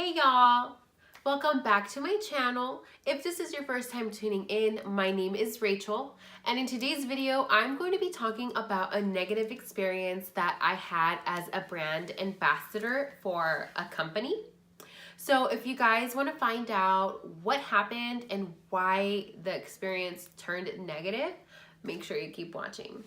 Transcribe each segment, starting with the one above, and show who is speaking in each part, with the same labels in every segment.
Speaker 1: Hey y'all, welcome back to my channel. If this is your first time tuning in, my name is Rachel, and in today's video I'm going to be talking about a negative experience that I had as a brand ambassador for a company. So if you guys want to find out what happened and why the experience turned negative, make sure you keep watching.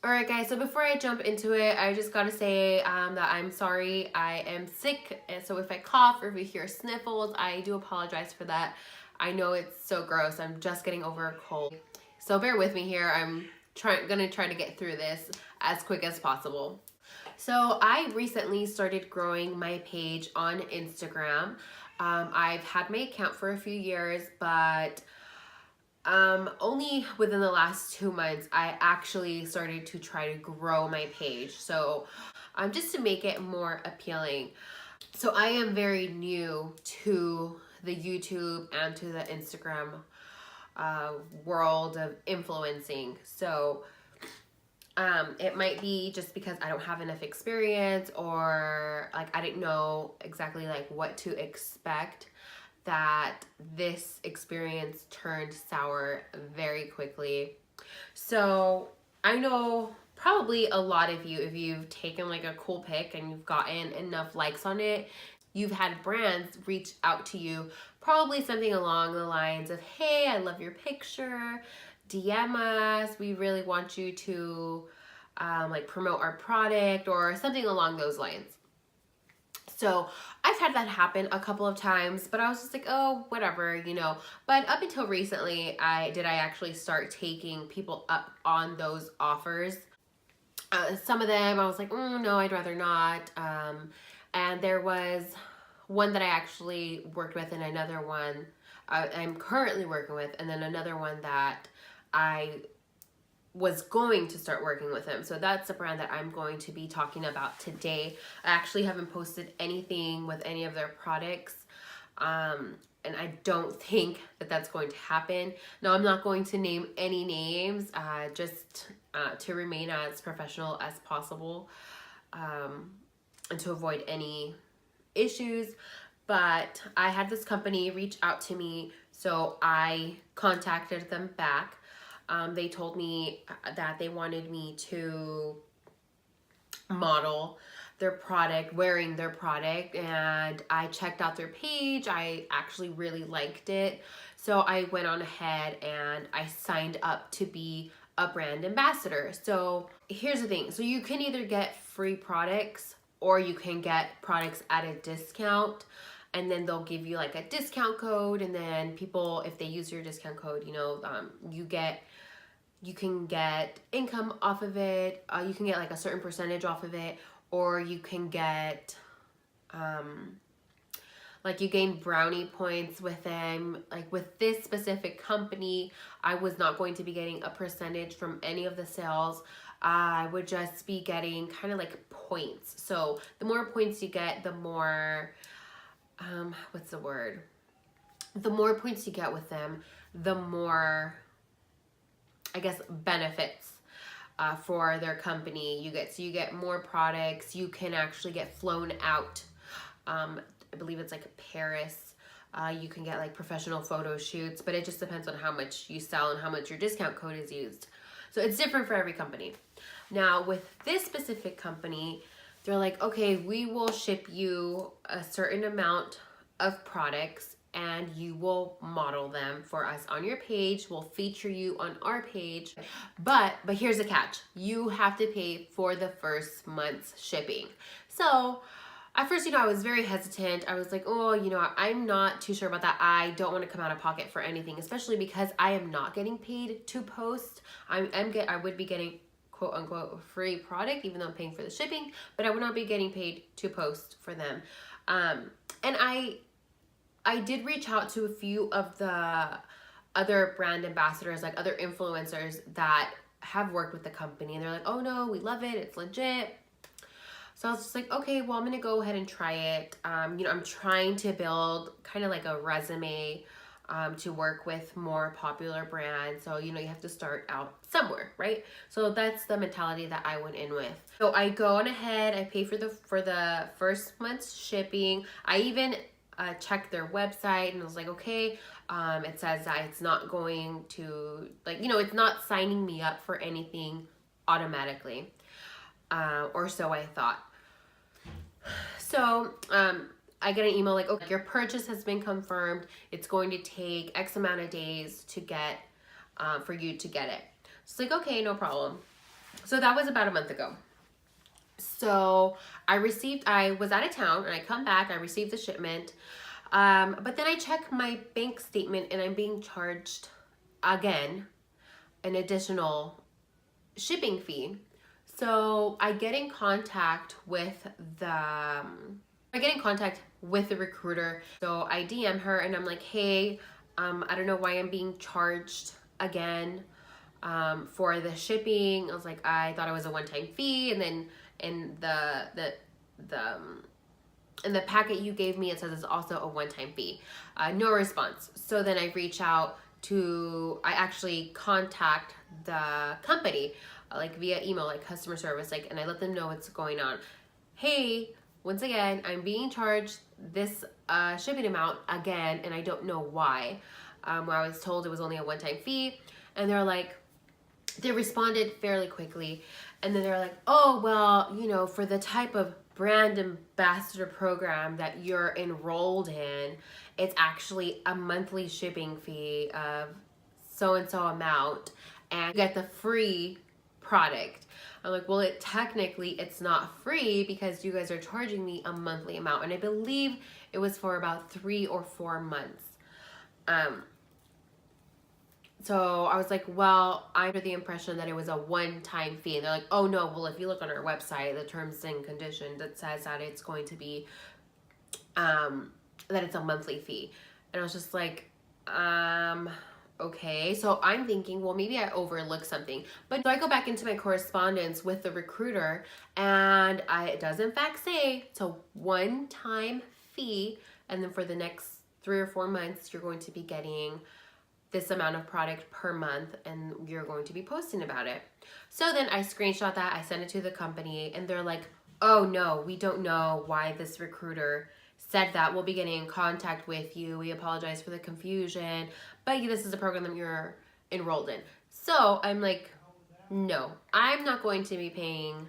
Speaker 1: Alright guys, so before I jump into it, I just gotta say that I'm sorry. I am sick, and so if I cough or if you hear sniffles, I do apologize for that. I know it's so gross. I'm just getting over a cold. So bear with me here. I'm gonna try to get through this as quick as possible. So I recently started growing my page on Instagram. I've had my account for a few years, but only within the last 2 months, I actually started to try to grow my page. So just to make it more appealing. So I am very new to the YouTube and to the Instagram world of influencing. So it might be just because I don't have enough experience, or like I didn't know exactly like what to expect, that this experience turned sour very quickly. So I know probably a lot of you, if you've taken like a cool pic and you've gotten enough likes on it, you've had brands reach out to you, probably something along the lines of, hey, I love your picture, DM us, we really want you to like promote our product, or something along those lines. So I've had that happen a couple of times, but I was just like, oh, whatever, you know. But up until recently, I actually start taking people up on those offers. Some of them I was like, no, I'd rather not. And there was one that I actually worked with, and another one I'm currently working with, and then another one that I was going to start working with them. So that's the brand that I'm going to be talking about today. I actually haven't posted anything with any of their products, and I don't think that that's going to happen. Now, I'm not going to name any names, just to remain as professional as possible, and to avoid any issues. But I had this company reach out to me, so I contacted them back. They told me that they wanted me to model their product, wearing their product, and I checked out their page. I actually really liked it. So I went on ahead and I signed up to be a brand ambassador. So here's the thing. So you can either get free products, or you can get products at a discount. And then they'll give you like a discount code, and then people, if they use your discount code, you know, you can get income off of it. You can get like a certain percentage off of it, or you can get like you gain brownie points with them. Like with this specific company, I was not going to be getting a percentage from any of the sales. I would just be getting kind of like points. So the more points you get, the more what's the word? The more points you get with them, the more, I guess, benefits for their company you get. So you get more products. You can actually get flown out. I believe it's like Paris. You can get like professional photo shoots, but it just depends on how much you sell and how much your discount code is used. So it's different for every company. Now with this specific company, they're like, okay, we will ship you a certain amount of products and you will model them for us on your page. We'll feature you on our page. But here's the catch. You have to pay for the first month's shipping. So at first, you know, I was very hesitant. I was like, oh, you know, I'm not too sure about that. I don't want to come out of pocket for anything, especially because I am not getting paid to post. I would be getting quote unquote free product, even though I'm paying for the shipping, but I would not be getting paid to post for them. And I did reach out to a few of the other brand ambassadors, like other influencers that have worked with the company, and they're like, oh no, we love it, it's legit. So I was just like, okay, well, I'm gonna go ahead and try it. You know, I'm trying to build kind of like a resume to work with more popular brands. So, you know, you have to start out somewhere, right? So that's the mentality that I went in with. So I go on ahead, I pay for the first month's shipping. I even checked their website and I was like, okay, it says that it's not going to, like, you know, it's not signing me up for anything automatically, or so I thought. So I get an email like, okay, your purchase has been confirmed. It's going to take X amount of days to get, for you to get it. So it's like, okay, no problem. So that was about a month ago. So I was out of town and I come back, I received the shipment. But then I check my bank statement and I'm being charged again an additional shipping fee. So I get in contact with the recruiter. So I DM her and I'm like, hey, I don't know why I'm being charged again for the shipping. I was like, I thought it was a one-time fee, and then in the packet you gave me, it says it's also a one-time fee. No response. So then I actually contact the company, like via email, like customer service, like, and I let them know what's going on. Hey, once again, I'm being charged this shipping amount again, and I don't know why. Where I was told it was only a one-time fee, and they responded fairly quickly, and then they're like, oh, well, you know, for the type of brand ambassador program that you're enrolled in, it's actually a monthly shipping fee of so-and-so amount, and you get the free product. I'm like, well, it's not free because you guys are charging me a monthly amount. And I believe it was for about 3 or 4 months. So I was like, well, I'm under the impression that it was a one-time fee. And they're like, oh no, well, if you look on our website, the terms and conditions, it says that it's going to be, that it's a monthly fee. And I was just like, okay. So I'm thinking, well, maybe I overlooked something. But so I go back into my correspondence with the recruiter, and it does in fact say it's a one-time fee. And then for the next 3 or 4 months, you're going to be getting this amount of product per month, and you're going to be posting about it. So then I screenshot that, I sent it to the company, and they're like, oh no, we don't know why this recruiter said that. We'll be getting in contact with you. We apologize for the confusion, but this is a program that you're enrolled in. So I'm like, no, I'm not going to be paying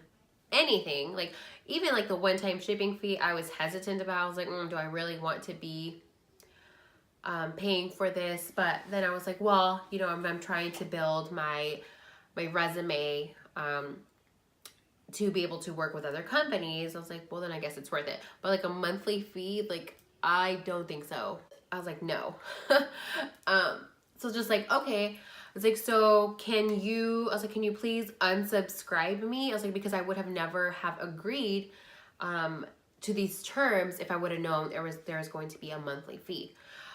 Speaker 1: anything. Like, even like the one-time shipping fee, I was hesitant about. I was like, do I really want to be paying for this? But then I was like, well, you know, I'm trying to build my resume to be able to work with other companies. I was like, well, then I guess it's worth it. But like a monthly fee, like, I don't think so. I was like, no. So just like, okay. I was like, so can you please unsubscribe me? I was like, because I would have never have agreed to these terms if I would have known there was going to be a monthly fee.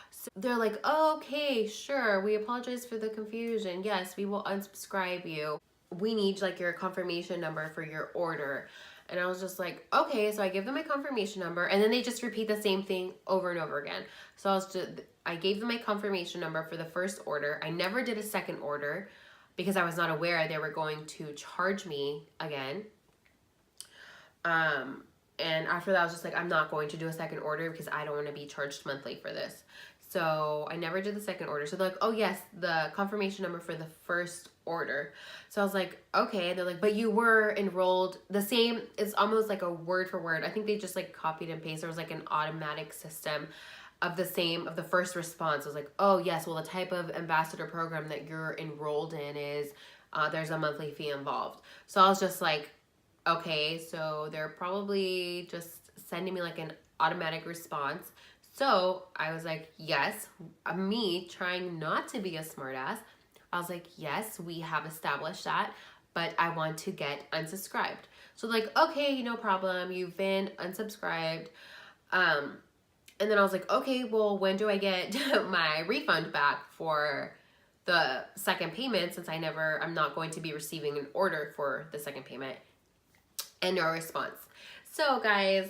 Speaker 1: So they're like, oh, okay, sure. We apologize for the confusion. Yes, we will unsubscribe you. We need like your confirmation number for your order. And I was just like, okay. So I give them my confirmation number, and then they just repeat the same thing over and over again. So I gave them my confirmation number for the first order. I never did a second order because I was not aware they were going to charge me again. And after that, I was just like, I'm not going to do a second order because I don't want to be charged monthly for this. So I never did the second order. So they're like, oh yes, the confirmation number for the first order. So I was like, okay. And they're like, but you were enrolled the same. It's almost like a word for word. I think they just like copied and pasted. There was like an automatic system of the first response. I was like, oh yes, well, the type of ambassador program that you're enrolled in is, there's a monthly fee involved. So I was just like, okay, so they're probably just sending me like an automatic response. So I was like, yes, me trying not to be a smartass. I was like, yes, we have established that, but I want to get unsubscribed. So like, okay, no problem. You've been unsubscribed. And then I was like, okay, well, when do I get my refund back for the second payment, since I'm not going to be receiving an order for the second payment? And no response. So guys,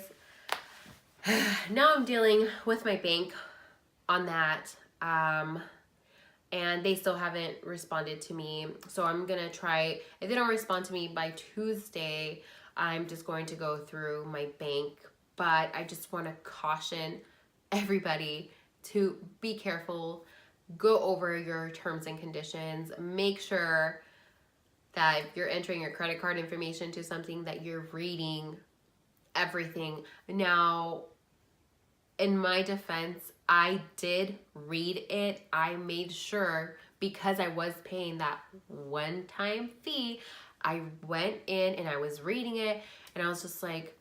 Speaker 1: now I'm dealing with my bank on that. And they still haven't responded to me. So I'm gonna try, if they don't respond to me by Tuesday, I'm just going to go through my bank. But I just wanna caution everybody to be careful, go over your terms and conditions, make sure that if you're entering your credit card information to something that you're reading everything. Now, in my defense, I did read it. I made sure, because I was paying that one-time fee, I went in and I was reading it, and I was just like,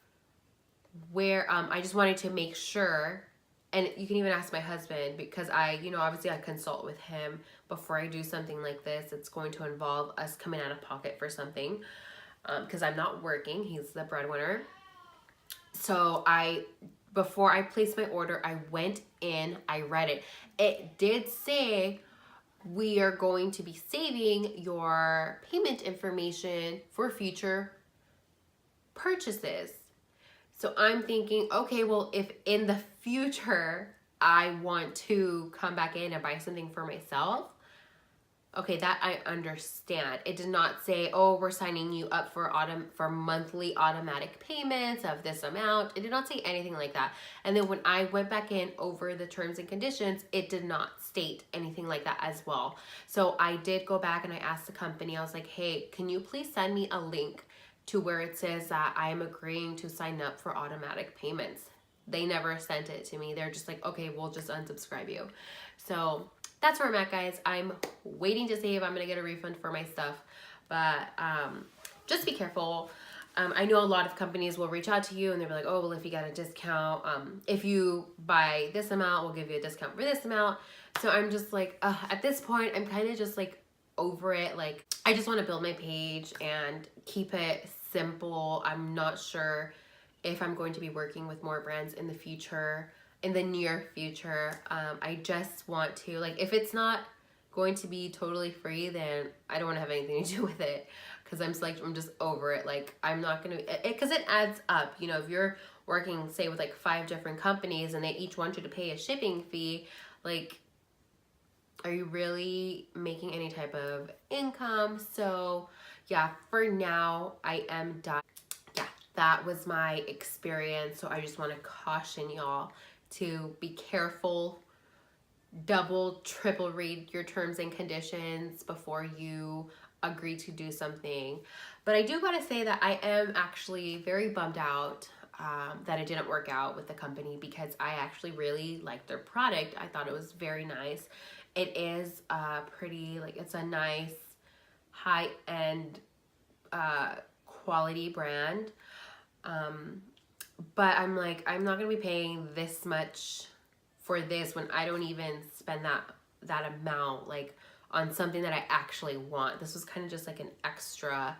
Speaker 1: where, I just wanted to make sure. And you can even ask my husband, because obviously I consult with him before I do something like this. It's going to involve us coming out of pocket for something, because I'm not working. He's the breadwinner. So before I placed my order, I went in, I read it. It did say we are going to be saving your payment information for future purchases. So I'm thinking, okay, well, if in the future I want to come back in and buy something for myself, okay, that I understand. It did not say, oh, we're signing you up for monthly automatic payments of this amount. It did not say anything like that. And then when I went back in over the terms and conditions, it did not state anything like that as well. So I did go back and I asked the company, I was like, hey, can you please send me a link to where it says that I am agreeing to sign up for automatic payments? They never sent it to me. They're just like, okay, we'll just unsubscribe you. So that's where I'm at, guys. I'm waiting to see if I'm gonna get a refund for my stuff, but just be careful. I know a lot of companies will reach out to you and they'll be like, oh, well, if you got a discount, if you buy this amount, we'll give you a discount for this amount. So I'm just like, at this point, I'm kind of just like over it. Like, I just want to build my page and keep it simple. I'm not sure if I'm going to be working with more brands in the future, in the near future. I just want to, like, if it's not going to be totally free, then I don't want to have anything to do with it, because I'm just over it. Like, I'm not going to, because it adds up. You know, if you're working, say, with like 5 different companies and they each want you to pay a shipping fee, like, are you really making any type of income? So yeah, for now, I am done. Yeah, that was my experience. So I just want to caution y'all to be careful, double, triple read your terms and conditions before you agree to do something. But I do gotta say that I am actually very bummed out that it didn't work out with the company, because I actually really liked their product. I thought it was very nice. It is pretty, like, it's a nice high-end quality brand. But I'm like, I'm not gonna be paying this much for this when I don't even spend that amount, like, on something that I actually want. This was kind of just like an extra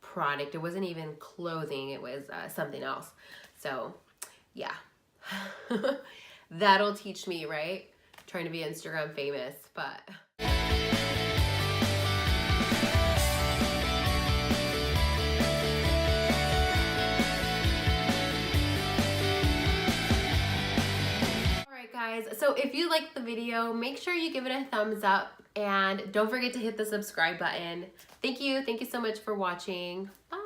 Speaker 1: product. It wasn't even clothing, it was something else. So yeah, that'll teach me, right? Trying to be Instagram famous, but guys, so if you liked the video, make sure you give it a thumbs up and don't forget to hit the subscribe button. Thank you so much for watching. Bye.